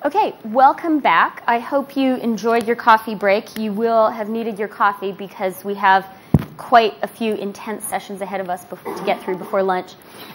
Okay, welcome back. I hope you enjoyed your coffee break. You will have needed your coffee because we have quite a few intense sessions ahead of us to get through before lunch.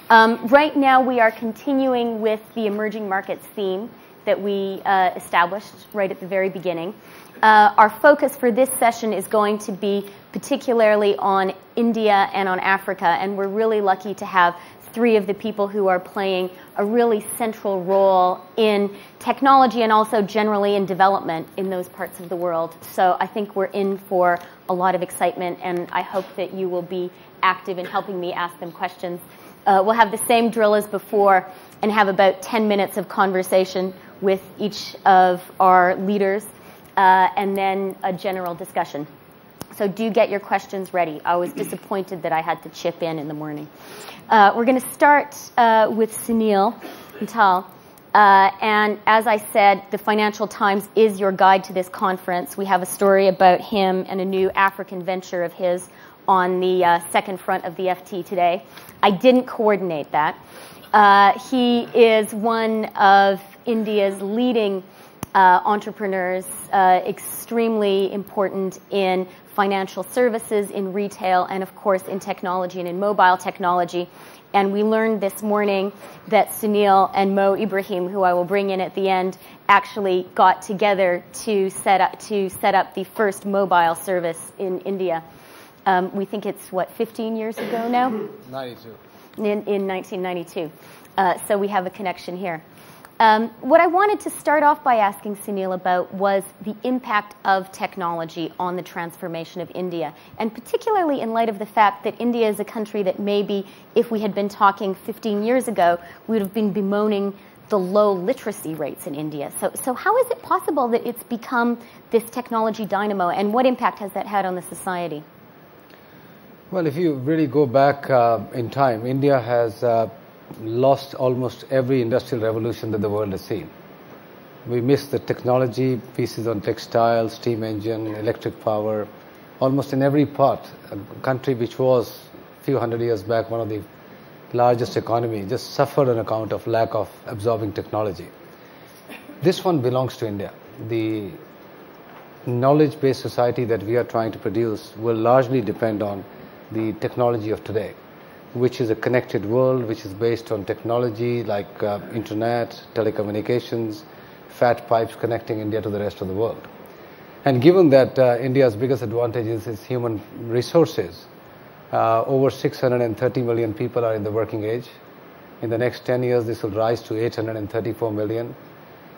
Right now we are continuing with the emerging markets theme that we established right at the very beginning. Our focus for this session is going to be particularly on India and on Africa, and we're really lucky to have three of the people who are playing a really central role in technology and also generally in development in those parts of the world. So I think we're in for a lot of excitement, and I hope that you will be active in helping me ask them questions. We'll have the same drill as before and have about 10 minutes of conversation with each of our leaders, and then a general discussion. So do get your questions ready. I was disappointed that I had to chip in the morning. We're going to start with Sunil Bharti. And as I said, the Financial Times is your guide to this conference. We have a story about him and a new African venture of his on the second front of the FT today. I didn't coordinate that. He is one of India's leading entrepreneurs, extremely important in financial services, in retail, and of course in technology and in mobile technology. And we learned this morning that Sunil and Mo Ibrahim, who I will bring in at the end, actually got together to set up the first mobile service in India. We think it's, 15 years ago now? 92. In 1992. So we have a connection here. What I wanted to start off by asking Sunil about was the impact of technology on the transformation of India, and particularly in light of the fact that India is a country that maybe, if we had been talking 15 years ago, we would have been bemoaning the low literacy rates in India. So how is it possible that it's become this technology dynamo, and what impact has that had on the society? Well, if you really go back in time, India has lost almost every industrial revolution that the world has seen. We missed the technology pieces on textiles, steam engine, electric power, almost in every part. A country which was a few hundred years back one of the largest economies just suffered on account of lack of absorbing technology. This one belongs to India. The knowledge-based society that we are trying to produce will largely depend on the technology of today, which is a connected world, which is based on technology like internet, telecommunications, fat pipes connecting India to the rest of the world. And given that India's biggest advantage is its human resources, over 630 million people are in the working age. In the next 10 years, this will rise to 834 million.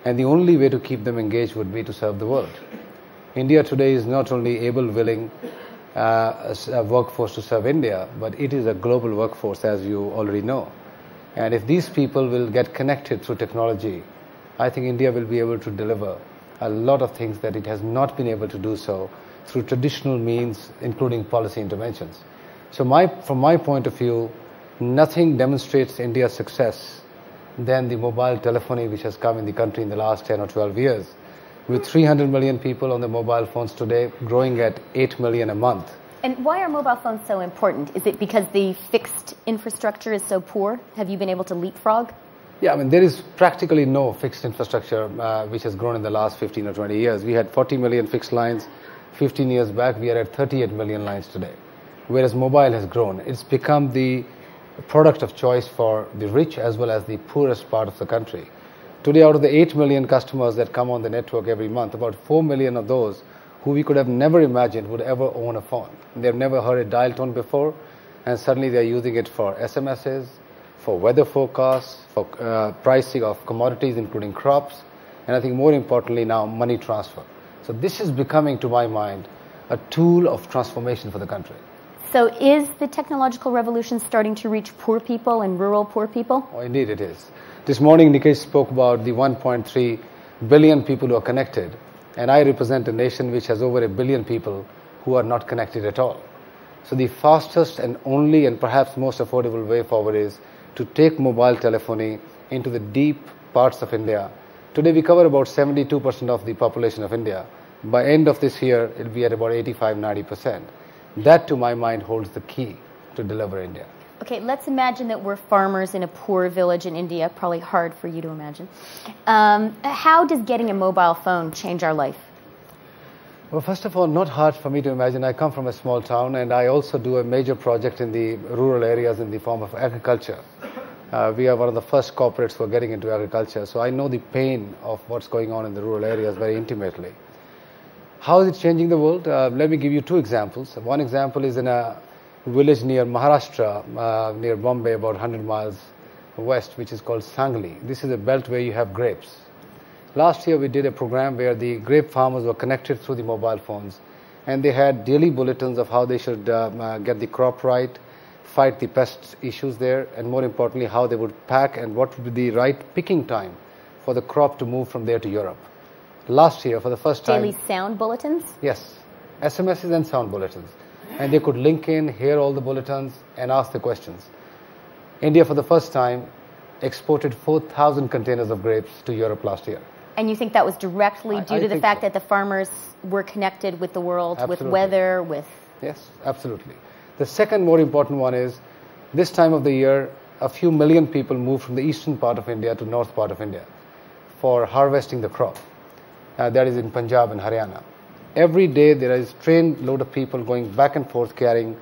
And the only way to keep them engaged would be to serve the world. India today is not only able, willing, a workforce to serve India, but it is a global workforce, as you already know. And if these people will get connected through technology, I think India will be able to deliver a lot of things that it has not been able to do so through traditional means, including policy interventions. So from my point of view, nothing demonstrates India's success than the mobile telephony which has come in the country in the last 10 or 12 years. With 300 million people on the mobile phones today, growing at 8 million a month. And why are mobile phones so important? Is it because the fixed infrastructure is so poor? Have you been able to leapfrog? Yeah, I mean, there is practically no fixed infrastructure which has grown in the last 15 or 20 years. We had 40 million fixed lines 15 years back. We are at 38 million lines today, whereas mobile has grown. It's become the product of choice for the rich as well as the poorest part of the country. Today, out of the 8 million customers that come on the network every month, about 4 million of those who we could have never imagined would ever own a phone. They've never heard a dial tone before, and suddenly they're using it for SMSs, for weather forecasts, for pricing of commodities, including crops, and I think more importantly now, money transfer. So this is becoming, to my mind, a tool of transformation for the country. So is the technological revolution starting to reach poor people and rural poor people? Oh, indeed it is. This morning, Nikesh spoke about the 1.3 billion people who are connected, and I represent a nation which has over 1 billion people who are not connected at all. So the fastest and only and perhaps most affordable way forward is to take mobile telephony into the deep parts of India. Today, we cover about 72% of the population of India. By end of this year, it will be at about 85-90%. That, to my mind, holds the key to deliver India. Okay, let's imagine that we're farmers in a poor village in India. Probably hard for you to imagine. How does getting a mobile phone change our life? Well, first of all, not hard for me to imagine. I come from a small town, and I also do a major project in the rural areas in the form of agriculture. We are one of the first corporates who are getting into agriculture, so I know the pain of what's going on in the rural areas very intimately. How is it changing the world? Let me give you two examples. One example is in a village near Maharashtra, near Bombay, about 100 miles west, which is called Sangli. This is a belt where you have grapes. Last year we did a program where the grape farmers were connected through the mobile phones, and they had daily bulletins of how they should get the crop right, fight the pest issues there, and more importantly how they would pack and what would be the right picking time for the crop to move from there to Europe. Last year, for the first time... Daily sound bulletins? Yes, SMSs and sound bulletins. And they could link in, hear all the bulletins, and ask the questions. India, for the first time, exported 4,000 containers of grapes to Europe last year. And you think that was directly due to the fact that the farmers were connected with the world, with weather, with... Yes, absolutely. The second more important one is, this time of the year, a few million people move from the eastern part of India to north part of India for harvesting the crop. That is in Punjab and Haryana. Every day there is a train load of people going back and forth carrying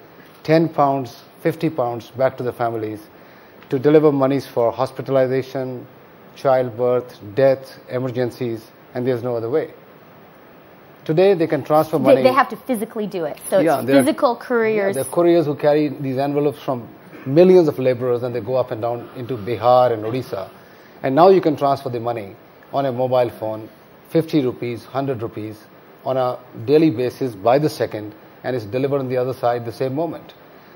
10 pounds, 50 pounds back to the families to deliver monies for hospitalization, childbirth, death, emergencies, and there's no other way. Today they can transfer money. They have to physically do it. So it's physical couriers. There are couriers who carry these envelopes from millions of laborers, and they go up and down into Bihar and Odisha. And now you can transfer the money on a mobile phone, 50 rupees, 100 rupees, on a daily basis by the second, and it's delivered on the other side the same moment.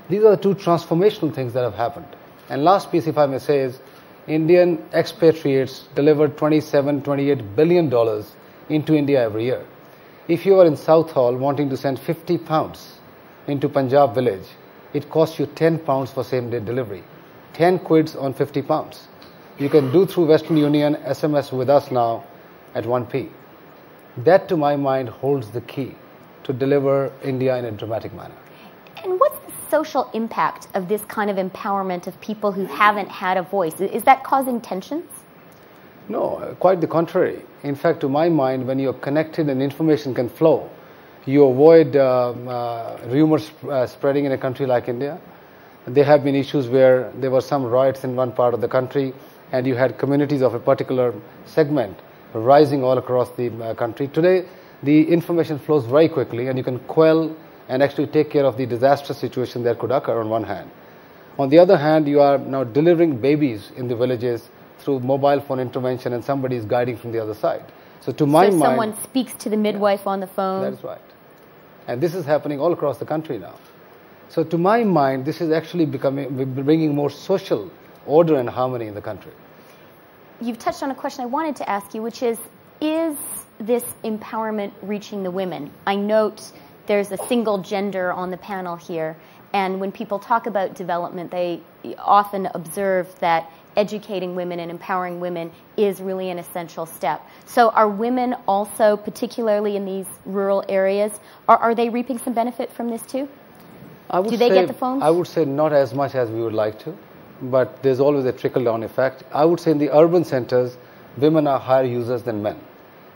These are the two transformational things that have happened. And last piece, if I may say, is Indian expatriates delivered $27, $28 billion into India every year. If you are in Southall wanting to send 50 pounds into Punjab village, it costs you 10 pounds for same day delivery. 10 quids on 50 pounds. You can do through Western Union SMS with us now at 1p. That, to my mind, holds the key to deliver India in a dramatic manner. And what's the social impact of this kind of empowerment of people who haven't had a voice? Is that causing tensions? No, quite the contrary. In fact, to my mind, when you're connected and information can flow, you avoid rumors spreading in a country like India. There have been issues where there were some riots in one part of the country, and you had communities of a particular segment rising all across the country. Today, the information flows very quickly, and you can quell and actually take care of the disastrous situation that could occur on one hand. On the other hand, you are now delivering babies in the villages through mobile phone intervention, and somebody is guiding from the other side. So to my mind... someone speaks to the midwife on the phone. That is right. And this is happening all across the country now. So to my mind, this is actually bringing more social order and harmony in the country. You've touched on a question I wanted to ask you, which is this empowerment reaching the women? I note there's a single gender on the panel here, and when people talk about development, they often observe that educating women and empowering women is really an essential step. So are women also, particularly in these rural areas, are they reaping some benefit from this too? Do they get the phones? I would say not as much as we would like to, but there's always a trickle-down effect. I would say in the urban centers, women are higher users than men.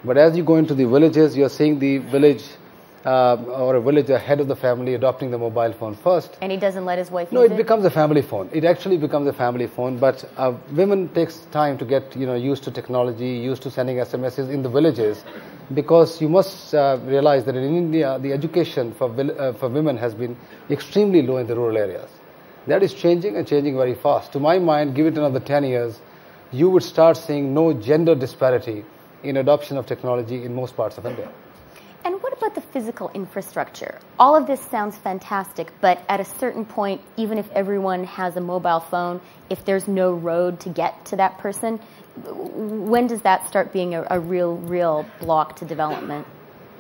But as you go into the villages, you're seeing the village or a village ahead of the family adopting the mobile phone first. And he doesn't let his wife use it? No, it becomes a family phone. It actually becomes a family phone, but women takes time to get used to technology, used to sending SMSs in the villages, because you must realize that in India, the education for women has been extremely low in the rural areas. That is changing, and changing very fast. To my mind, give it another 10 years, you would start seeing no gender disparity in adoption of technology in most parts of India. And what about the physical infrastructure? All of this sounds fantastic, but at a certain point, even if everyone has a mobile phone, if there's no road to get to that person, when does that start being a real block to development?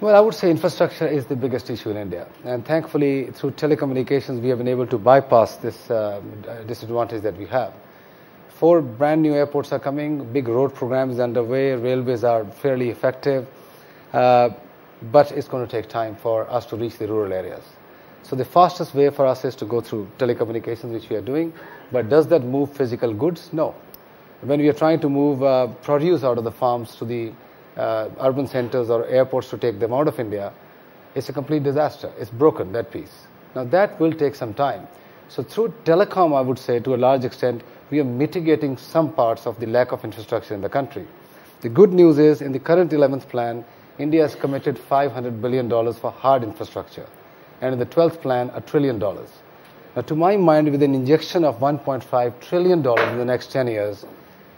Well, I would say infrastructure is the biggest issue in India. And thankfully, through telecommunications, we have been able to bypass this disadvantage that we have. 4 brand new airports are coming, big road programs underway, railways are fairly effective. But it's going to take time for us to reach the rural areas. So the fastest way for us is to go through telecommunications, which we are doing. But does that move physical goods? No. When we are trying to move produce out of the farms to the urban centers or airports to take them out of India, it's a complete disaster. It's broken, that piece. Now that will take some time. So through telecom, I would say to a large extent, we are mitigating some parts of the lack of infrastructure in the country. The good news is in the current 11th plan, India has committed $500 billion for hard infrastructure. And in the 12th plan, $1 trillion. Now, to my mind, with an injection of $1.5 trillion in the next 10 years,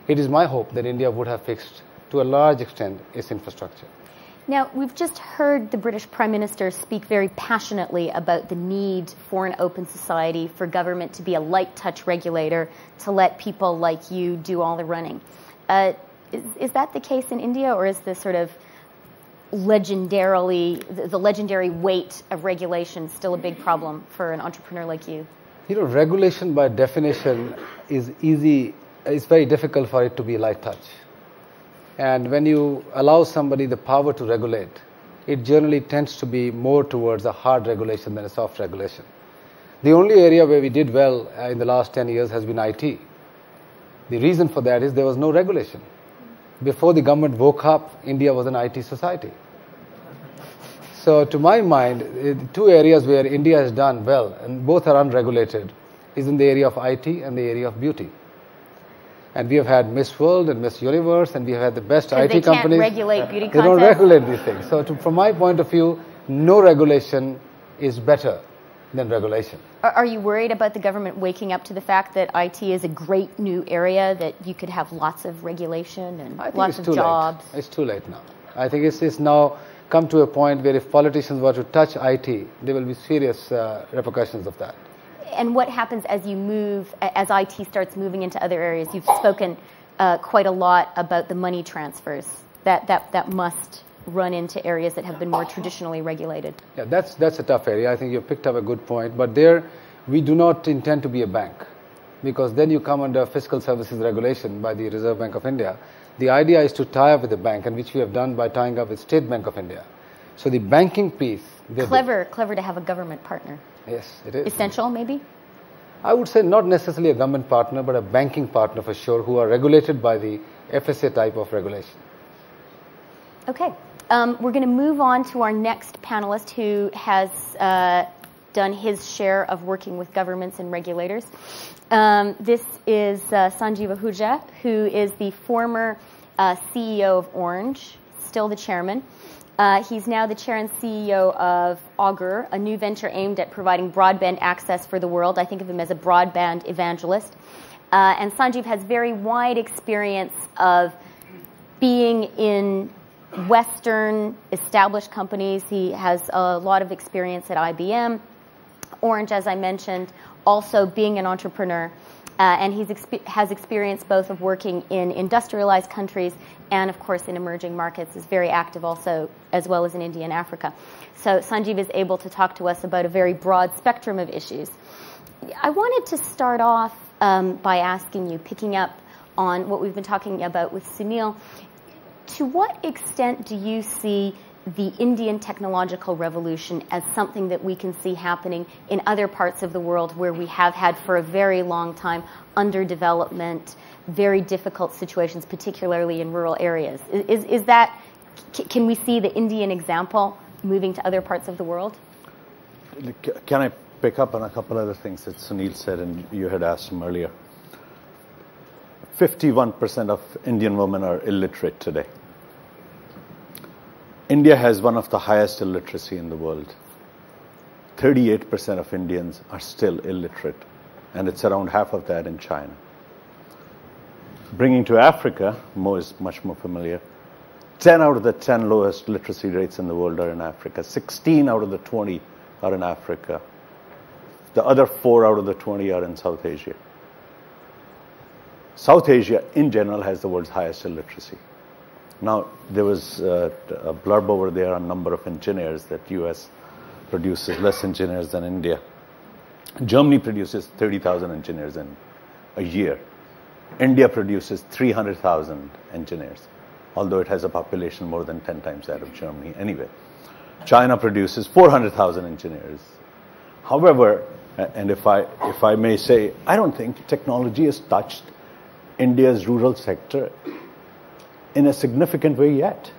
it is my hope that India would have fixed, to a large extent, its infrastructure. Now, we've just heard the British Prime Minister speak very passionately about the need for an open society, for government to be a light touch regulator, to let people like you do all the running. Is that the case in India, or is this sort of the legendary weight of regulation still a big problem for an entrepreneur like you? You know, regulation by definition is easy. It's very difficult for it to be light touch. And when you allow somebody the power to regulate, it generally tends to be more towards a hard regulation than a soft regulation. The only area where we did well in the last 10 years has been IT. The reason for that is there was no regulation. Before the government woke up, India was an IT society. So to my mind, two areas where India has done well, and both are unregulated, is in the area of IT and the area of beauty. And we have had Miss World and Miss Universe, and we have had the best IT companies. They can't regulate beauty content? They don't regulate these things. So from my point of view, no regulation is better than regulation. Are you worried about the government waking up to the fact that IT is a great new area, that you could have lots of regulation and lots of jobs? It's too late now. I think it's now come to a point where if politicians were to touch IT, there will be serious repercussions of that. And what happens as you move, as IT starts moving into other areas? You've spoken quite a lot about the money transfers that must run into areas that have been more traditionally regulated. Yeah, that's a tough area. I think you picked up a good point. But there, we do not intend to be a bank, because then you come under fiscal services regulation by the Reserve Bank of India. The idea is to tie up with the bank, and which we have done by tying up with State Bank of India. So the banking piece... Clever to have a government partner. Yes, it is. Essential, maybe? I would say not necessarily a government partner, but a banking partner for sure, who are regulated by the FSA type of regulation. Okay. We're going to move on to our next panelist, who has done his share of working with governments and regulators. This is Sanjiv Ahuja, who is the former CEO of Orange, still the chairman. He's now the chair and CEO of Augur, a new venture aimed at providing broadband access for the world. I think of him as a broadband evangelist. And Sanjiv has very wide experience of being in Western established companies. He has a lot of experience at IBM, Orange, as I mentioned, also being an entrepreneur. And he has experience both of working in industrialized countries and, of course, in emerging markets. Is very active also, as well as in India and Africa. So Sanjiv is able to talk to us about a very broad spectrum of issues. I wanted to start off by asking you, picking up on what we've been talking about with Sunil, to what extent do you see the Indian technological revolution as something that we can see happening in other parts of the world where we have had for a very long time underdevelopment, very difficult situations, particularly in rural areas? Is that, can we see the Indian example moving to other parts of the world? Can I pick up on a couple other things that Sunil said and you had asked him earlier? 51% of Indian women are illiterate today. India has one of the highest illiteracy in the world. 38% of Indians are still illiterate, and it's around half of that in China. Bringing to Africa, Mo is much more familiar, 10 out of the 10 lowest literacy rates in the world are in Africa. 16 out of the 20 are in Africa. The other 4 out of the 20 are in South Asia. South Asia, in general, has the world's highest illiteracy. Now, there was a blurb over there on number of engineers that US produces less engineers than India. Germany produces 30,000 engineers in a year. India produces 300,000 engineers, although it has a population more than 10 times that of Germany anyway. China produces 400,000 engineers. However, and if I may say, I don't think technology has touched India's rural sector in a significant way yet.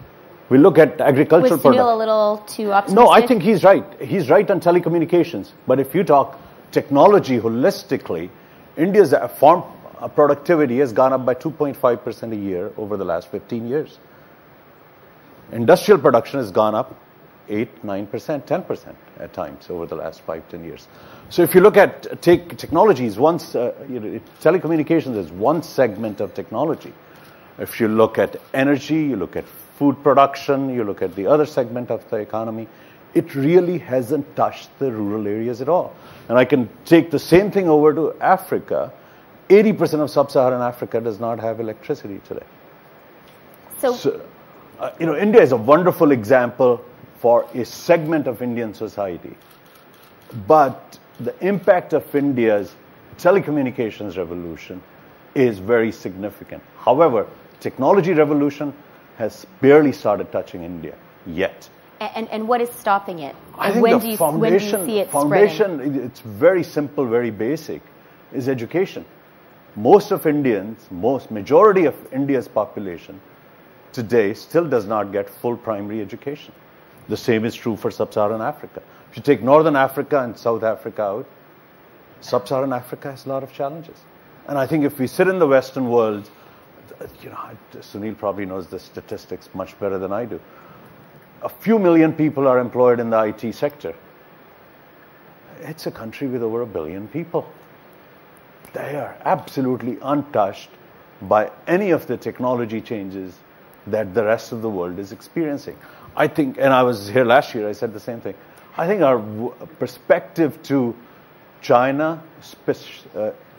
We look at agricultural Was Sunil a little too optimistic? No, I think he's right. He's right on telecommunications. But if you talk technology holistically, India's farm productivity has gone up by 2.5% a year over the last 15 years. Industrial production has gone up 8, 9%, 10% at times over the last 5, 10 years. So if you look at technologies, telecommunications is one segment of technology. If you look at energy, you look at food production, you look at the other segment of the economy, it really hasn't touched the rural areas at all. And I can take the same thing over to Africa. 80% of sub-Saharan Africa does not have electricity today. So India is a wonderful example for a segment of Indian society. But the impact of India's telecommunications revolution is very significant. However, technology revolution has barely started touching India yet. And what is stopping it? I think when the do you see it foundation, spreading? it's very simple, very basic, is education. Most of Indians, majority of India's population today still does not get full primary education. The same is true for sub-Saharan Africa. If you take Northern Africa and South Africa out, sub-Saharan Africa has a lot of challenges. And I think if we sit in the Western world, Sunil probably knows the statistics much better than I do. A few million people are employed in the IT sector. It's a country with over 1 billion people. They are absolutely untouched by any of the technology changes that the rest of the world is experiencing. I think, and I was here last year, I said the same thing. I think our perspective to China,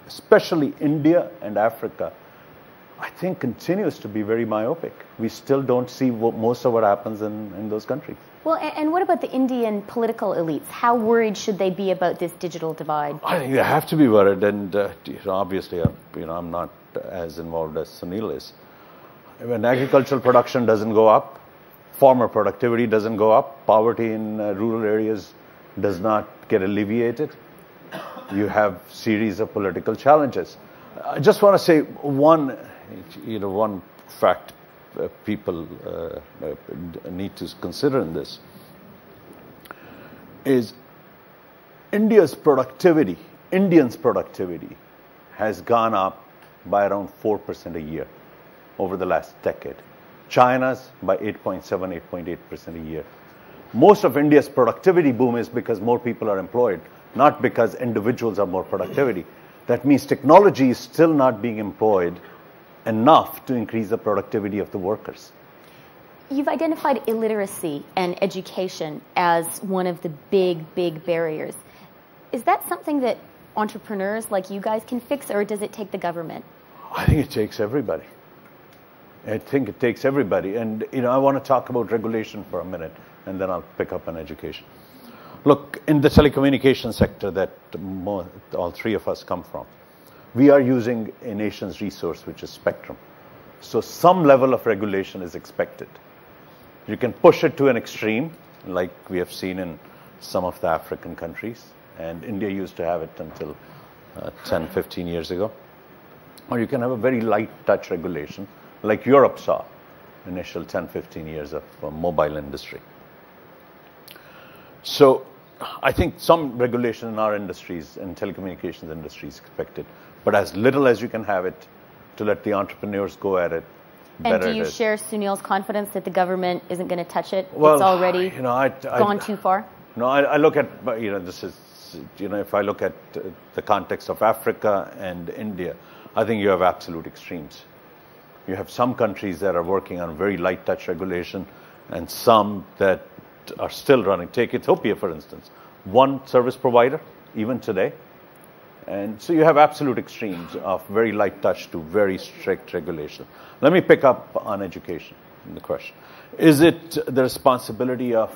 especially India and Africa, I think continues to be very myopic. We still don't see most of what happens in those countries. Well, and what about the Indian political elites? How worried should they be about this digital divide? I think they have to be worried, and obviously, I'm not as involved as Sunil is. When agricultural production doesn't go up, farmer productivity doesn't go up, poverty in rural areas does not get alleviated, you have series of political challenges. I just want to say one fact people need to consider in this is Indians' productivity has gone up by around 4% a year over the last decade. China's by 8.7, 8.8% a year. Most of India's productivity boom is because more people are employed, not because individuals are more productivity. That means technology is still not being employed enough to increase the productivity of the workers. You've identified illiteracy and education as one of the big barriers. Is that something that entrepreneurs like you guys can fix, or does it take the government? I think it takes everybody. And I want to talk about regulation for a minute, and then I'll pick up on education. Look, in the telecommunication sector that all three of us come from, we are using a nation's resource, which is spectrum. So some level of regulation is expected. You can push it to an extreme, like we have seen in some of the African countries, and India used to have it until 10, 15 years ago. Or you can have a very light touch regulation, like Europe saw initial 10, 15 years of mobile industry. So I think some regulation in our industries, in telecommunications industry, is expected, but as little as you can have it to let the entrepreneurs go at it. And do you share Sunil's confidence that the government isn't going to touch it? Well, it's already gone too far? No, I look at, if I look at the context of Africa and India, I think you have absolute extremes. You have some countries that are working on very light touch regulation and some that are still running. Take Ethiopia, for instance. One service provider, even today. And so you have absolute extremes of very light touch to very strict regulation. Let me pick up on education in the question. Is it the responsibility of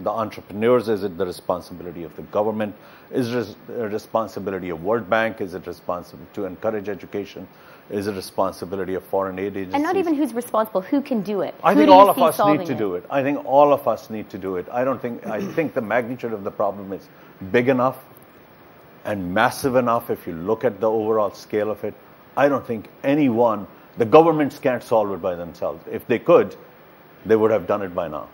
the entrepreneurs? Is it the responsibility of the government? Is it the responsibility of World Bank? Is it responsible to encourage education? is a responsibility of foreign aid agencies. And not even who's responsible, who can do it? I think all of us need to do it. I think all of us need to do it. I think the magnitude of the problem is big enough and massive enough if you look at the overall scale of it. I don't think anyone, the governments can't solve it by themselves. If they could, they would have done it by now.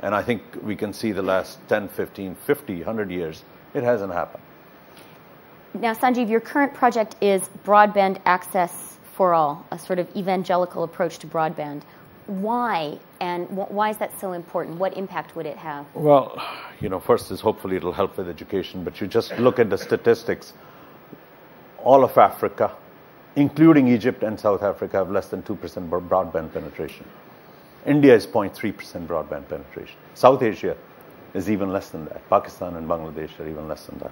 And I think we can see the last 10, 15, 50, 100 years, it hasn't happened. Now, Sanjiv, your current project is broadband access for all, a sort of evangelical approach to broadband. Why? And why is that so important? What impact would it have? Well, first is hopefully it'll help with education, but you just look at the statistics. All of Africa, including Egypt and South Africa, have less than 2% broadband penetration. India is 0.3% broadband penetration. South Asia is even less than that. Pakistan and Bangladesh are even less than that.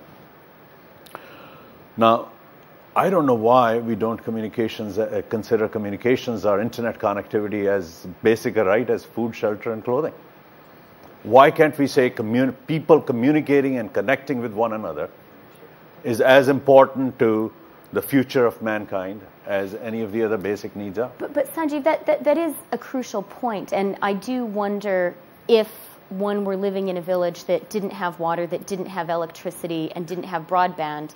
Now, I don't know why we don't consider communications or internet connectivity as basic a right as food, shelter, and clothing. Why can't we say people communicating and connecting with one another is as important to the future of mankind as any of the other basic needs are? But Sanjiv, that is a crucial point, and I do wonder if one were living in a village that didn't have water, that didn't have electricity, and didn't have broadband.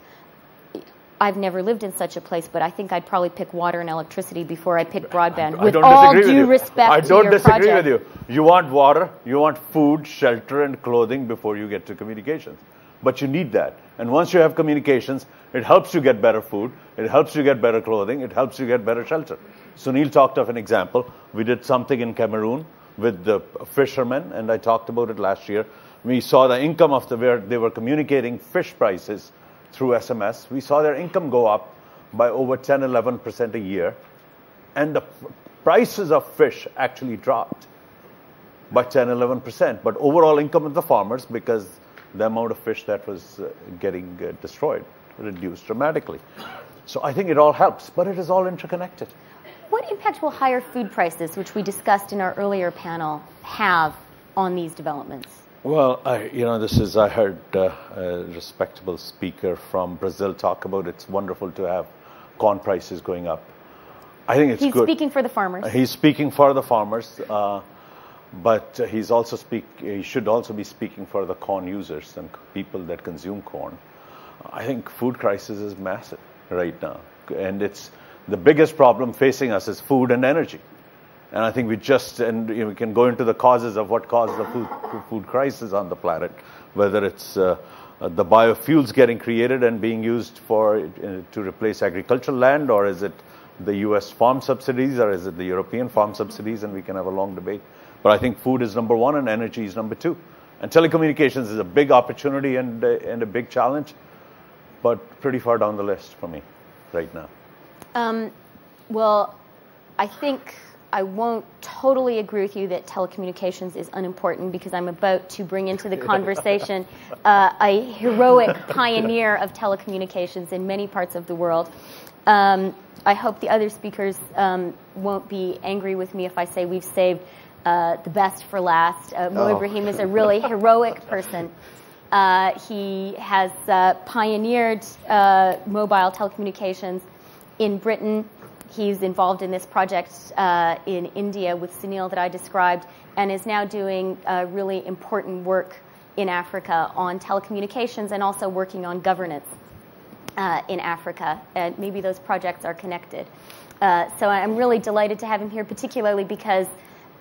I've never lived in such a place, but I think I'd probably pick water and electricity before I pick broadband. With all due respect I don't to your disagree project. with you. You want water, you want food, shelter, and clothing before you get to communications. But you need that. And once you have communications, it helps you get better food, it helps you get better clothing, it helps you get better shelter. Sunil talked of an example. We did something in Cameroon with the fishermen, and I talked about it last year. We saw the income where they were communicating fish prices through SMS. We saw their income go up by over 10, 11% a year. And the prices of fish actually dropped by 10, 11%. But overall income of the farmers, because the amount of fish that was getting destroyed, reduced dramatically. So I think it all helps, but it is all interconnected. What impact will higher food prices, which we discussed in our earlier panel, have on these developments? Well, I heard a respectable speaker from Brazil talk about it's wonderful to have corn prices going up. I think it's good. He's speaking for the farmers. He's speaking for the farmers, but he should also be speaking for the corn users and people that consume corn. I think food crisis is massive right now, and it's the biggest problem facing us is food and energy. And I think we can go into the causes of what caused the food crisis on the planet, whether it's the biofuels getting created and being used to replace agricultural land, or is it the U.S. farm subsidies, or is it the European farm subsidies, and we can have a long debate. But I think food is number one and energy is number two. And telecommunications is a big opportunity and a big challenge, but pretty far down the list for me right now. Well, I think I won't totally agree with you that telecommunications is unimportant, because I'm about to bring into the conversation a heroic pioneer of telecommunications in many parts of the world. I hope the other speakers won't be angry with me if I say we've saved the best for last. Mohamed Ibrahim is a really heroic person. He has pioneered mobile telecommunications in Britain. He's involved in this project in India with Sunil that I described, and is now doing really important work in Africa on telecommunications, and also working on governance in Africa. And maybe those projects are connected. So I'm really delighted to have him here, particularly because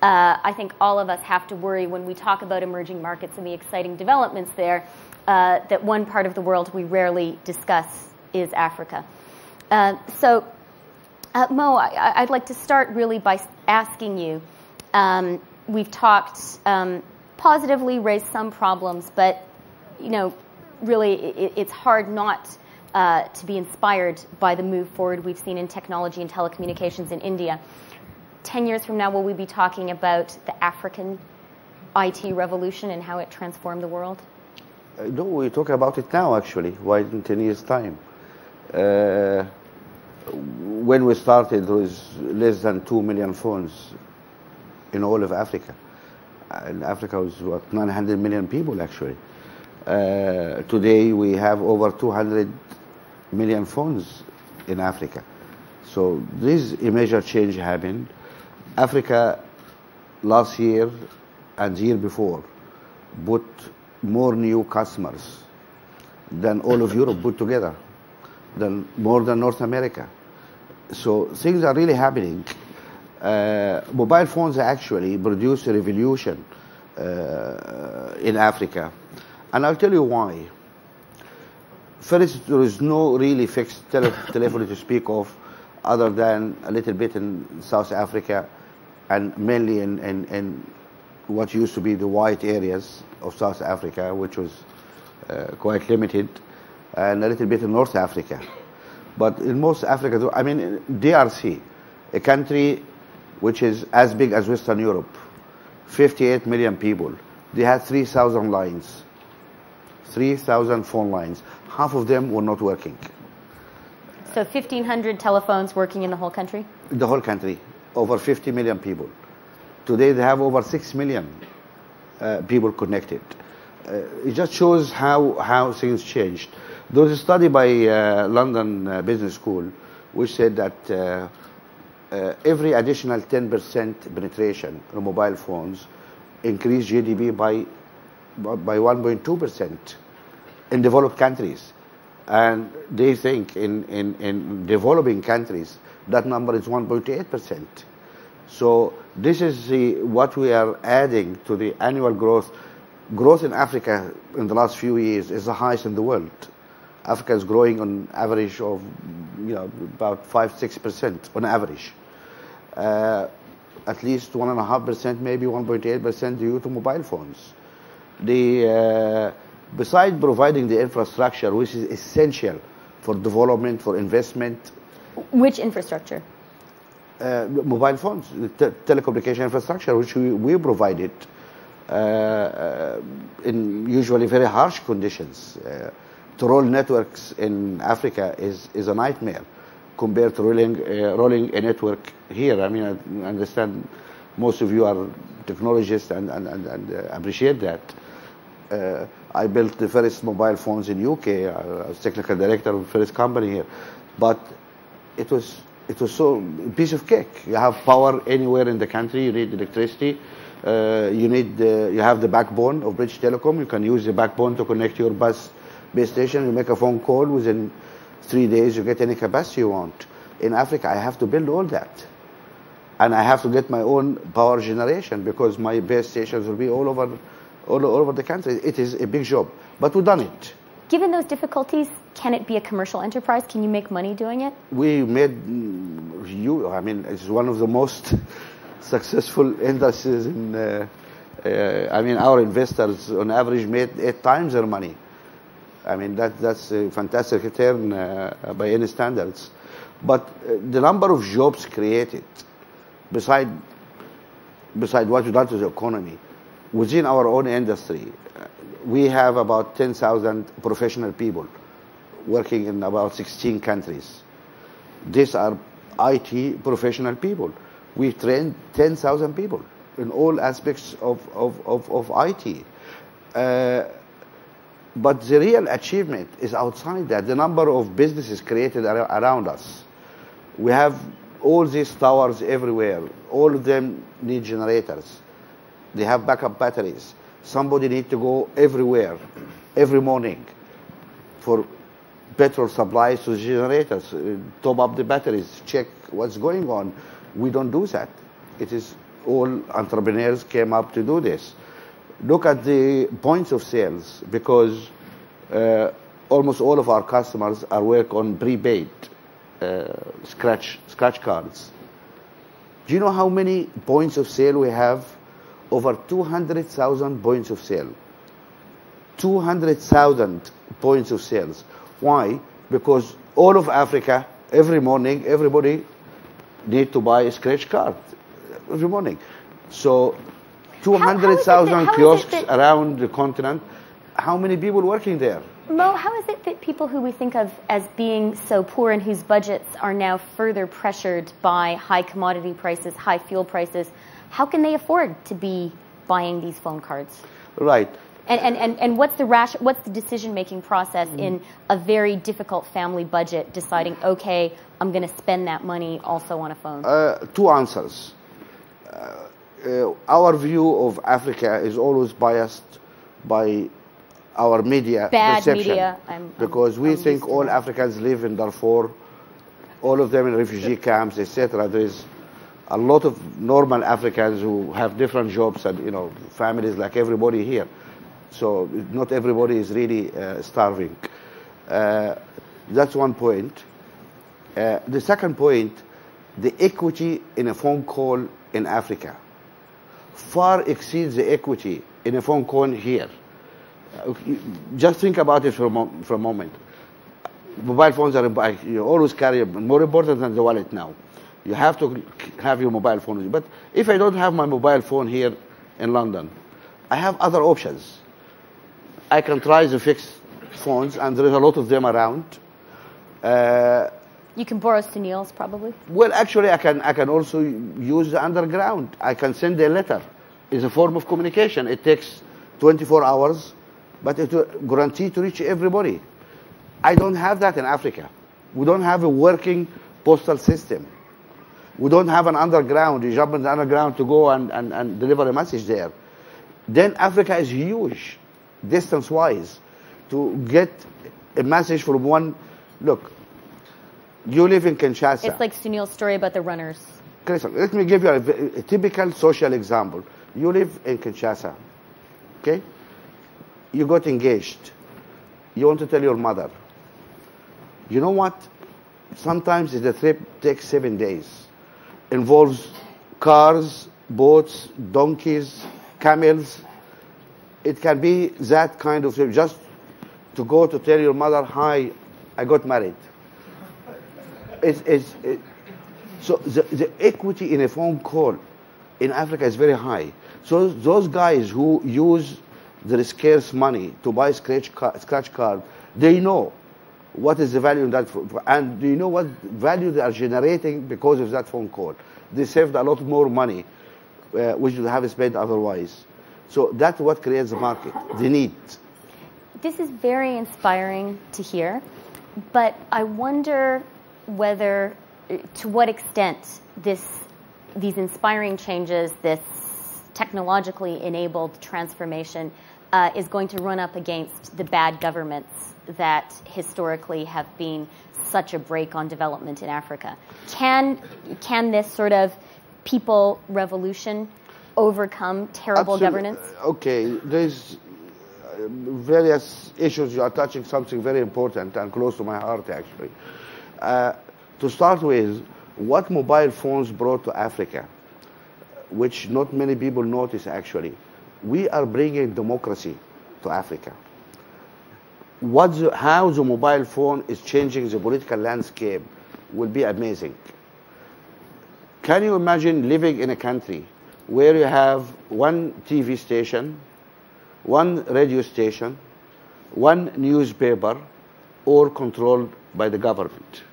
I think all of us have to worry when we talk about emerging markets and the exciting developments there, that one part of the world we rarely discuss is Africa. Mo, I'd like to start really by asking you, we've talked positively, raised some problems, but really it's hard not to be inspired by the move forward we've seen in technology and telecommunications in India. 10 years from now, will we be talking about the African IT revolution and how it transformed the world? No, we talk about it now, actually. Why in 10 years' time? When we started, there was less than 2 million phones in all of Africa. And Africa was, 900 million people, actually. Today, we have over 200 million phones in Africa. So this a major change happened. Africa last year and the year before put more new customers than all of Europe put together, more than North America. So things are really happening. Mobile phones actually produce a revolution in Africa. And I'll tell you why. First, there is no really fixed telephony to speak of other than a little bit in South Africa and mainly in what used to be the white areas of South Africa, which was quite limited, and a little bit in North Africa. But in most Africa, I mean, DRC, a country which is as big as Western Europe, 58 million people, they had 3,000 lines, 3,000 phone lines. Half of them were not working. So 1,500 telephones working in the whole country? The whole country, over 50 million people. Today they have over 6 million people connected. It just shows how things changed. There was a study by London Business School which said that every additional 10% penetration in mobile phones increased GDP by 1.2% in developed countries. And they think in developing countries, that number is 1.8%. So this is what we are adding to the annual growth. Growth in Africa in the last few years is the highest in the world. Africa is growing on average of about 5-6% on average. At least 1.5%, maybe 1.8% due to mobile phones. Besides providing the infrastructure, which is essential for development, for investment. Which infrastructure? Mobile phones, telecommunication infrastructure, which we provided in usually very harsh conditions. To roll networks in Africa is a nightmare compared to rolling a network here. I mean, I understand most of you are technologists and appreciate that. I built the first mobile phones in UK. I was technical director of the first company here, but it was so a piece of cake. You have power anywhere in the country. You need electricity. You have the backbone of British Telecom. You can use the backbone to connect your base station. You make a phone call within 3 days. You get any capacity you want. In Africa, I have to build all that, and I have to get my own power generation because my base stations will be all over the country. It is a big job, but we've done it. Given those difficulties, can it be a commercial enterprise? Can you make money doing it? We made it's one of the most successful industries in, our investors on average made 8 times their money. I mean, that's a fantastic return by any standards. But the number of jobs created, beside what we've done to the economy, within our own industry, we have about 10,000 professional people working in about 16 countries. These are IT professional people. We train 10,000 people in all aspects of IT. But the real achievement is outside that. The number of businesses created around us. We have all these towers everywhere. All of them need generators. They have backup batteries. Somebody needs to go everywhere, every morning, for petrol supplies to the generators, top up the batteries, check what's going on. We don't do that. It is all entrepreneurs came up to do this. Look at the points of sales, because almost all of our customers are work on prepaid scratch cards. Do you know how many points of sale we have? Over 200,000 points of sale. 200,000 points of sales. Why? Because all of Africa, every morning, everybody need to buy a scratch card every morning. So 200,000 kiosks around the continent. How many people working there? Mo, how is it that people who we think of as being so poor and whose budgets are now further pressured by high commodity prices, high fuel prices, how can they afford to be buying these phone cards? Right. And what's the decision-making process in a very difficult family budget deciding, okay, I'm going to spend that money also on a phone? Two answers. Our view of Africa is always biased by our media Bad perception. media. Because we think all Africans live in Darfur, all of them in refugee camps, etc. There is a lot of normal Africans who have different jobs and families like everybody here. So not everybody is really starving. That's one point. The second point, the equity in a phone call in Africa far exceeds the equity in a phone call here. Just think about it for a moment. Mobile phones are, you always carry, more important than the wallet now. You have to have your mobile phone with you. But if I don't have my mobile phone here in London, I have other options. I can try the fixed phones, and there is a lot of them around. You can borrow Sunil's probably. Well, actually, I can also use the underground. I can send a letter. It's a form of communication. It takes 24 hours, but it will guarantee to reach everybody. I don't have that in Africa. We don't have a working postal system. We don't have an underground. You jump in the underground to go and deliver a message there. Then Africa is huge, distance-wise, to get a message from one. Look, you live in Kinshasa. It's like Sunil's story about the runners. Let me give you a typical social example. You live in Kinshasa, okay? You got engaged. You want to tell your mother. You know what? Sometimes the trip takes 7 days. Involves cars, boats, donkeys, camels. It can be that kind of trip, just to go to tell your mother, hi, I got married. So the equity in a phone call in Africa is very high. So those guys who use their scarce money to buy scratch card, they know what is the value in that, and do you know what value they are generating because of that phone call? They saved a lot more money, which they have spent otherwise. So that's what creates the market, the need. This is very inspiring to hear, but I wonder whether, to what extent these inspiring changes, this technologically enabled transformation is going to run up against the bad governments that historically have been such a brake on development in Africa. Can this sort of people revolution overcome terrible governance? Okay, there's various issues. You are touching something very important and close to my heart, actually. To start with, what mobile phones brought to Africa, which not many people notice actually, we are bringing democracy to Africa. How the mobile phone is changing the political landscape will be amazing. Can you imagine living in a country where you have one TV station, one radio station, one newspaper, all controlled by the government?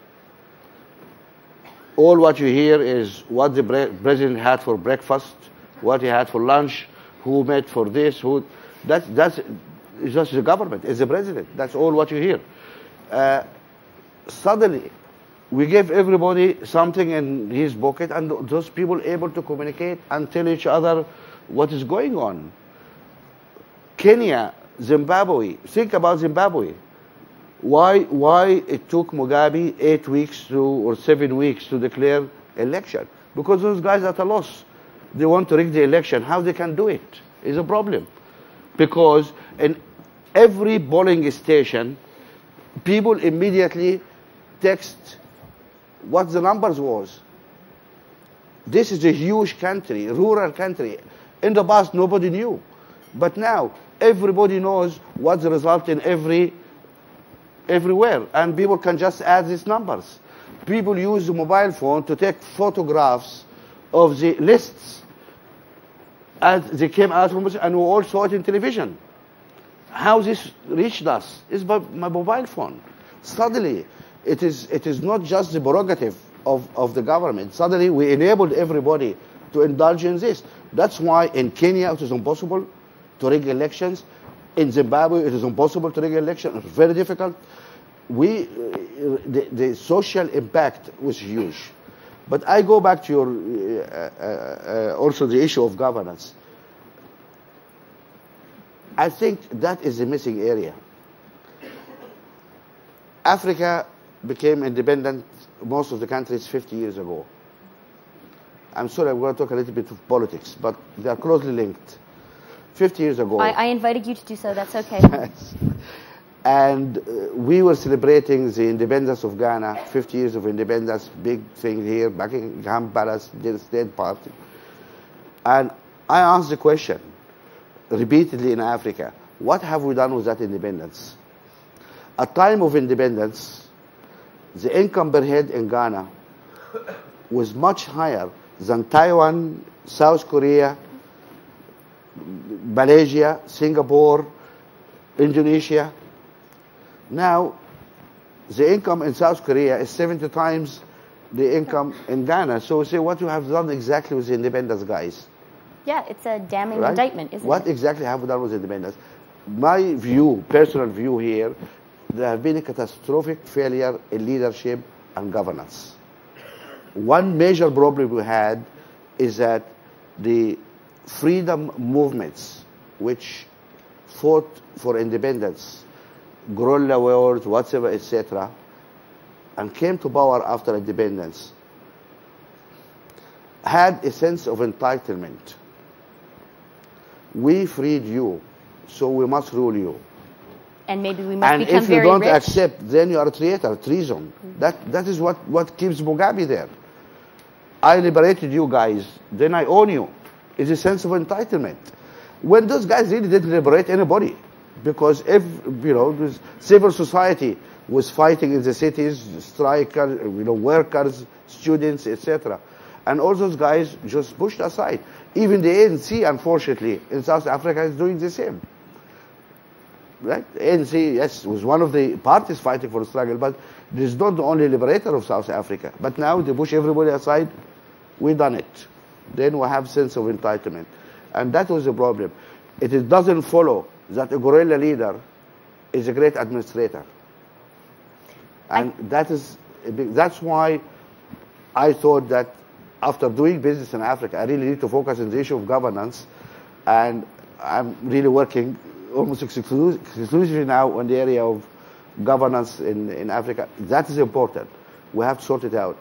All what you hear is what the president had for breakfast, what he had for lunch, who met for this, who. That's it's just the government. It's the president. That's all what you hear. Suddenly, we give everybody something in his pocket, and those people able to communicate and tell each other what is going on. Kenya, Zimbabwe. Think about Zimbabwe. Why it took Mugabe 8 weeks or 7 weeks to declare election? Because those guys are at a loss. They want to rig the election. How they can do it is a problem. Because in every polling station, people immediately text what the numbers was. This is a huge country, rural country. In the past, nobody knew. But now, everybody knows what the result in everywhere, and people can just add these numbers. People use the mobile phone to take photographs of the lists as they came out from, and we all saw it in television. How this reached us is by my mobile phone. Suddenly, it is not just the prerogative of the government. Suddenly, we enabled everybody to indulge in this. That's why in Kenya it is impossible to rig elections. In Zimbabwe, it is impossible to rig an election. It's very difficult. The social impact was huge. But I go back to your also the issue of governance. I think that is the missing area. Africa became independent, most of the countries, 50 years ago. I'm sorry, I'm going to talk a little bit of politics, but they are closely linked. 50 years ago. I invited you to do so. That's okay. And we were celebrating the independence of Ghana, 50 years of independence, big thing here, Buckingham Palace, the state party. And I asked the question, repeatedly in Africa, what have we done with that independence? At time of independence, the income per head in Ghana was much higher than Taiwan, South Korea, Malaysia, Singapore, Indonesia. Now, the income in South Korea is 70 times the income in Ghana. So we say, what you have done exactly with the independence, guys? Yeah, it's a damning indictment, isn't it? What exactly have we done with independence? My view, personal view here, there have been a catastrophic failure in leadership and governance. One major problem we had is that the freedom movements which fought for independence, guerrilla wars, whatever, etc., and came to power after independence, had a sense of entitlement. We freed you, so we must rule you. And maybe we must become very rich. And if you don't accept, then you are a traitor, treason. That is what keeps Mugabe there. I liberated you guys, then I own you. It's a sense of entitlement. When those guys really didn't liberate anybody, because if, this civil society was fighting in the cities, strikers, workers, students, etc. And all those guys just pushed aside. Even the ANC, unfortunately, in South Africa is doing the same. Right? The ANC, yes, was one of the parties fighting for the struggle, but it is not the only liberator of South Africa. But now they push everybody aside. We done it. Then we have sense of entitlement. And that was the problem. It doesn't follow that a guerrilla leader is a great administrator. And that's why I thought that after doing business in Africa, I really need to focus on the issue of governance. And I'm really working almost exclusively now on the area of governance in Africa. That is important. We have to sort it out.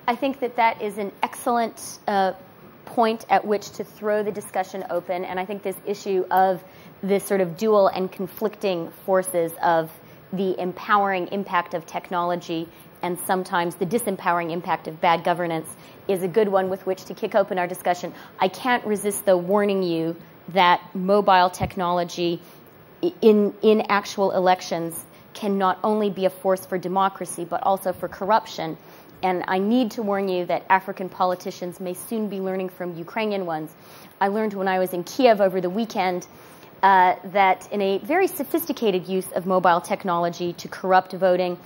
I think that is an excellent point at which to throw the discussion open. And I think this issue of this sort of dual and conflicting forces of the empowering impact of technology and sometimes the disempowering impact of bad governance is a good one with which to kick open our discussion. I can't resist, though, warning you that mobile technology in actual elections can not only be a force for democracy, but also for corruption. And I need to warn you that African politicians may soon be learning from Ukrainian ones. I learned when I was in Kiev over the weekend that in a very sophisticated use of mobile technology to corrupt voting,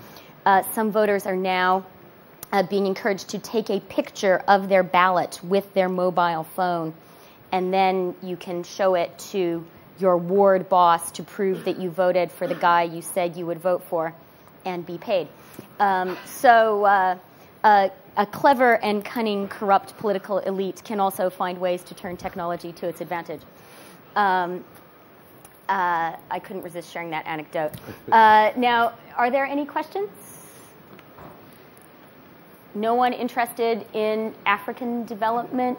some voters are now being encouraged to take a picture of their ballot with their mobile phone, and then you can show it to your ward boss to prove that you voted for the guy you said you would vote for and be paid. A clever and cunning, corrupt political elite can also find ways to turn technology to its advantage. I couldn't resist sharing that anecdote. Now, are there any questions? No one interested in African development?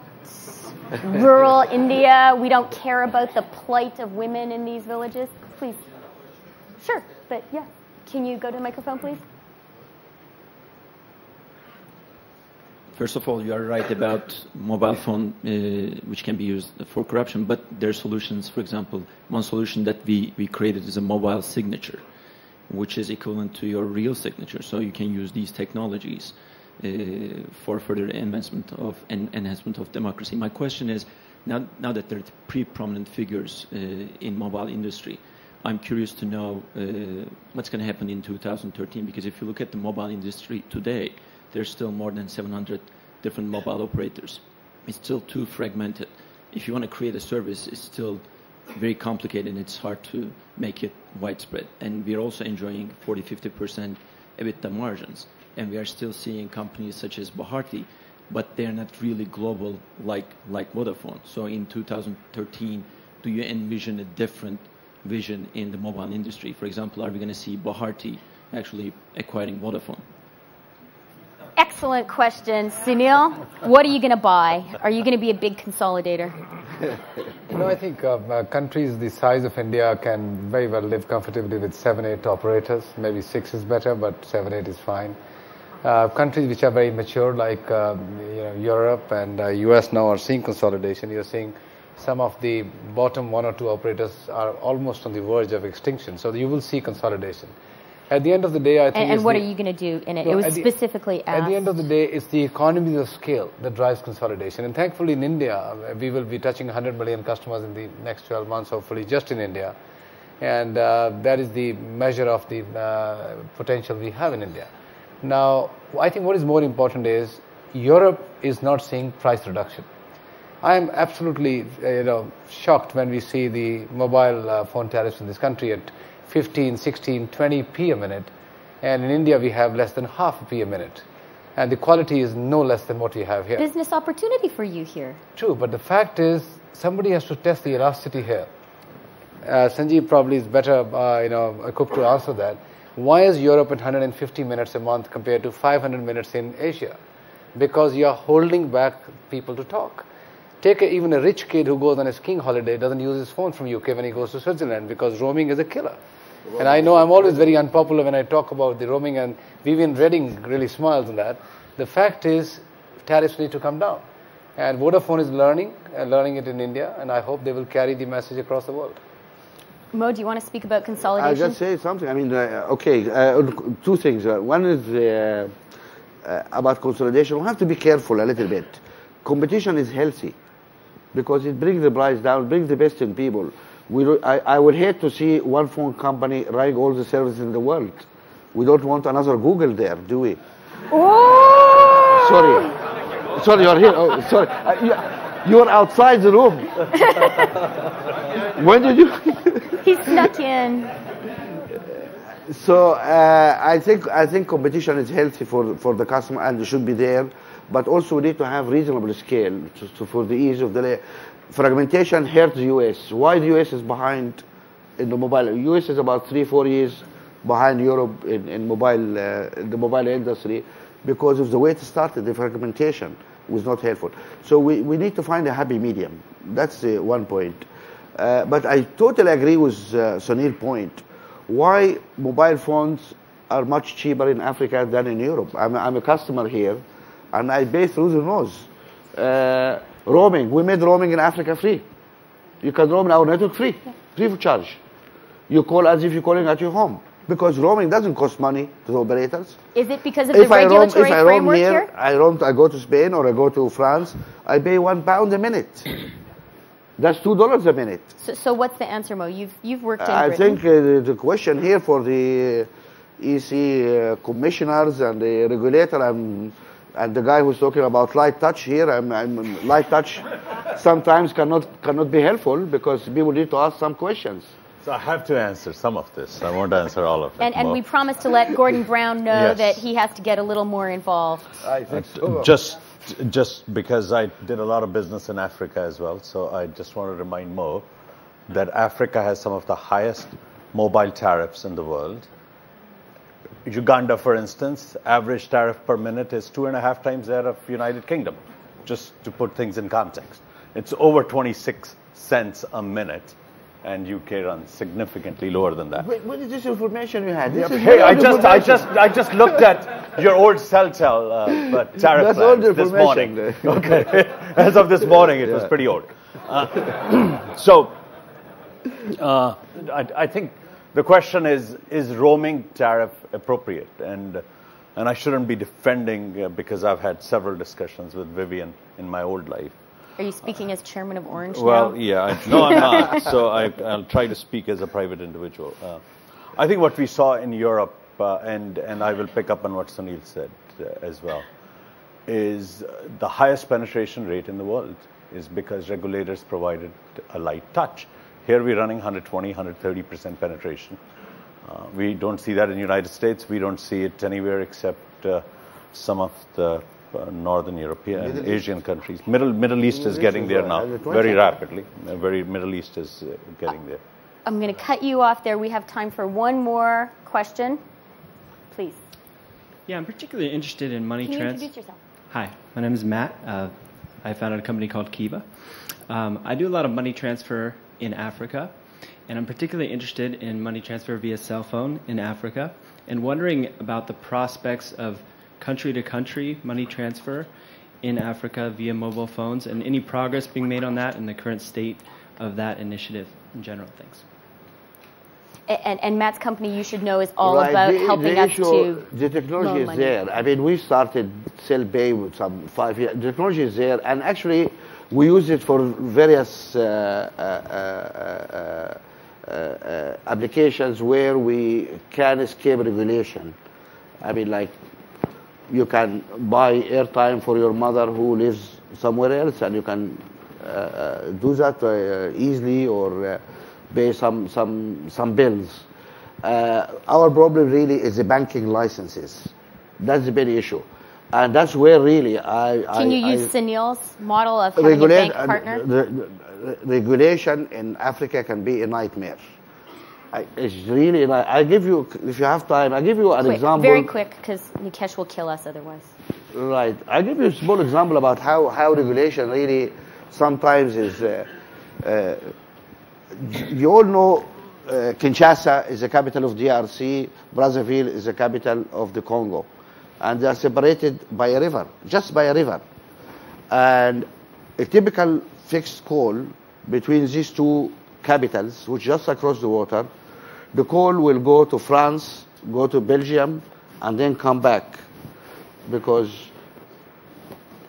Rural India? We don't care about the plight of women in these villages? Please. Sure, but yeah. Can you go to the microphone, please? First of all, you are right about mobile phone, which can be used for corruption, but there are solutions. For example, one solution that we created is a mobile signature, which is equivalent to your real signature. So you can use these technologies for further advancement of democracy. My question is, now that there are pretty prominent figures in mobile industry, I'm curious to know what's going to happen in 2013, because if you look at the mobile industry today, there's still more than 700 different mobile operators. It's still too fragmented. If you want to create a service, it's still very complicated and it's hard to make it widespread. And we're also enjoying 40-50% EBITDA margins. And we are still seeing companies such as Bharti, but they're not really global like Vodafone. So in 2013, do you envision a different vision in the mobile industry? For example, are we going to see Bharti actually acquiring Vodafone? Excellent question. Sunil, what are you going to buy? Are you going to be a big consolidator? I think countries the size of India can very well live comfortably with 7-8 operators. Maybe 6 is better, but 7-8 is fine. Countries which are very mature, like Europe and US now, are seeing consolidation. You're seeing some of the bottom 1 or 2 operators are almost on the verge of extinction. So you will see consolidation. At the end of the day, I think... And what are you going to do in it? No, it was specifically asked. At the end of the day, it's the economies of scale that drives consolidation. And thankfully in India, we will be touching 100 million customers in the next 12 months, hopefully, just in India. And that is the measure of the potential we have in India. Now, I think what is more important is Europe is not seeing price reduction. I am absolutely shocked when we see the mobile phone tariffs in this country at 15, 16, 20p a minute, and in India we have less than half a p a minute, and the quality is no less than what we have here. Business opportunity for you here. True, but the fact is somebody has to test the elasticity here. Sanjiv probably is better equipped to answer that. Why is Europe at 150 minutes a month compared to 500 minutes in Asia? Because you are holding back people to talk. Take even a rich kid who goes on a skiing holiday, doesn't use his phone from UK when he goes to Switzerland because roaming is a killer. And I know I'm always very unpopular when I talk about the roaming, and Vivian Redding really smiles on that. The fact is, tariffs need to come down. And Vodafone is learning it in India, and I hope they will carry the message across the world. Mo, do you want to speak about consolidation? I'll just say something. I mean, two things. One is about consolidation. We have to be careful a little bit. Competition is healthy because it brings the price down, brings the best in people. I would hate to see one phone company running all the services in the world. We don't want another Google there, do we? Oh! Sorry, you're here. Oh, sorry. You're outside the room. When did you... He snuck in. So I think competition is healthy for the customer, and it should be there. But also we need to have reasonable scale for the ease of the fragmentation hurts the US. Why the US is behind in the mobile? The US is about 3-4 years behind Europe in the mobile industry because of the way it started. The fragmentation was not helpful. So we need to find a happy medium. That's one point. But I totally agree with Sunil's point. Why mobile phones are much cheaper in Africa than in Europe? I'm a customer here, and I pay through the nose. Roaming, we made roaming in Africa free. You can roam in our network free of charge. You call as if you're calling at your home, because roaming doesn't cost money to the operators. Is it because of the regulatory framework here? I go to Spain or I go to France, I pay £1 a minute. That's $2 a minute. So what's the answer, Mo? You've worked in I Britain. think the question here for the EC commissioners and the regulator and the guy who's talking about light touch here, light touch sometimes cannot be helpful because people need to ask some questions. So I have to answer some of this. I won't answer all of it. And we promised to let Gordon Brown know Yes. that he has to get a little more involved. I think so. Just because I did a lot of business in Africa as well, so I just want to remind Mo that Africa has some of the highest mobile tariffs in the world. Uganda, for instance, average tariff per minute is 2.5 times that of United Kingdom, just to put things in context. It's over 26 cents a minute, and UK runs significantly lower than that. What is this information you had? Hey, I just looked at your old Celtel tariff plans this morning. Okay, as of this morning, it was pretty old. I think the question is roaming tariff appropriate? And I shouldn't be defending because I've had several discussions with Vivian in my old life. Are you speaking as chairman of Orange Well, now? yeah. No, I'm not. So I'll try to speak as a private individual. I think what we saw in Europe, and I will pick up on what Sunil said as well, is the highest penetration rate in the world is because regulators provided a light touch. Here we're running 120, 130% penetration. We don't see that in the United States. We don't see it anywhere except some of the Northern European and Asian countries. Middle East is getting there now very rapidly. Middle East is getting there. I'm going to cut you off there. We have time for one more question. Please. Yeah, I'm particularly interested in money Can you transfer. introduce yourself? Hi, my name is Matt. I founded a company called Kiva. I do a lot of money transfer in Africa, and I'm particularly interested in money transfer via cell phone in Africa, and wondering about the prospects of country-to-country money transfer in Africa via mobile phones, and any progress being made on that and the current state of that initiative in general. Thanks. And Matt's company, you should know, is all about helping us to the technology loan is money. there. I mean, we started Cell Pay with some 5 years. The technology is there, and actually we use it for various applications where we can escape regulation. I mean, like, you can buy airtime for your mother who lives somewhere else, and you can do that easily, or pay some bills. Our problem really is the banking licenses. That's the big issue, and that's where really Can you use Sunil's model of having a bank partner? The regulation in Africa can be a nightmare. It's really. I give you, if you have time, I give you an example. Very quick, because Nikesh will kill us otherwise. Right. I give you a small example about how regulation really sometimes is. You all know Kinshasa is the capital of DRC, Brazzaville is the capital of the Congo. And they are separated by a river, just by a river. And a typical fixed call between these two capitals, which just across the water, the call will go to France, go to Belgium, and then come back. Because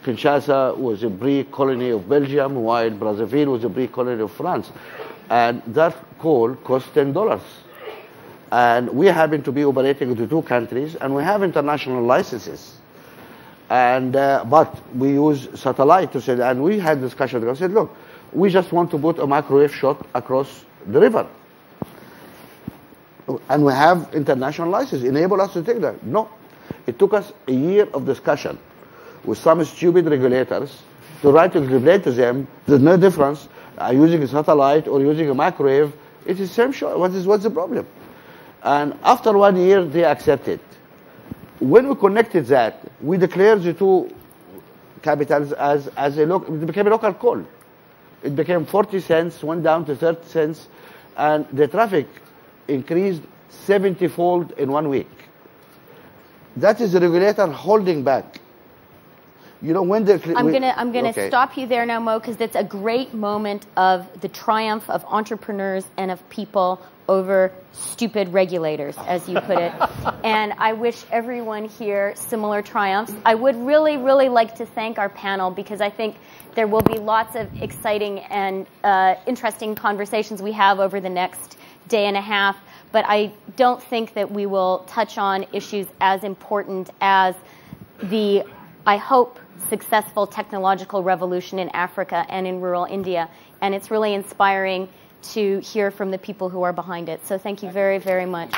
Kinshasa was a pre-colony of Belgium, while Brazzaville was a pre-colony of France. And that call cost $10. And we happen to be operating into two countries, and we have international licenses. And but we use satellite to say, and we had discussion. I said, look, we just want to put a microwave shot across the river. And we have international licenses, enable us to take that. No. It took us a year of discussion with some stupid regulators to try to explain to them there's no difference using a satellite or using a microwave. It is the same shot. What's the problem? And after 1 year, they accepted. When we connected that, we declared the two capitals as a local. It became a local call. It became 40 cents, went down to 30 cents, and the traffic increased 70-fold in 1 week. That is the regulator holding back. You know, when I'm gonna stop you there now, Mo, because it's a great moment of the triumph of entrepreneurs and of people over stupid regulators, as you put it. And I wish everyone here similar triumphs. I would really, really like to thank our panel, because I think there will be lots of exciting and interesting conversations we have over the next day and a half. But I don't think that we will touch on issues as important as the, I hope, successful technological revolution in Africa and in rural India. And it's really inspiring to hear from the people who are behind it. So thank you very, very much.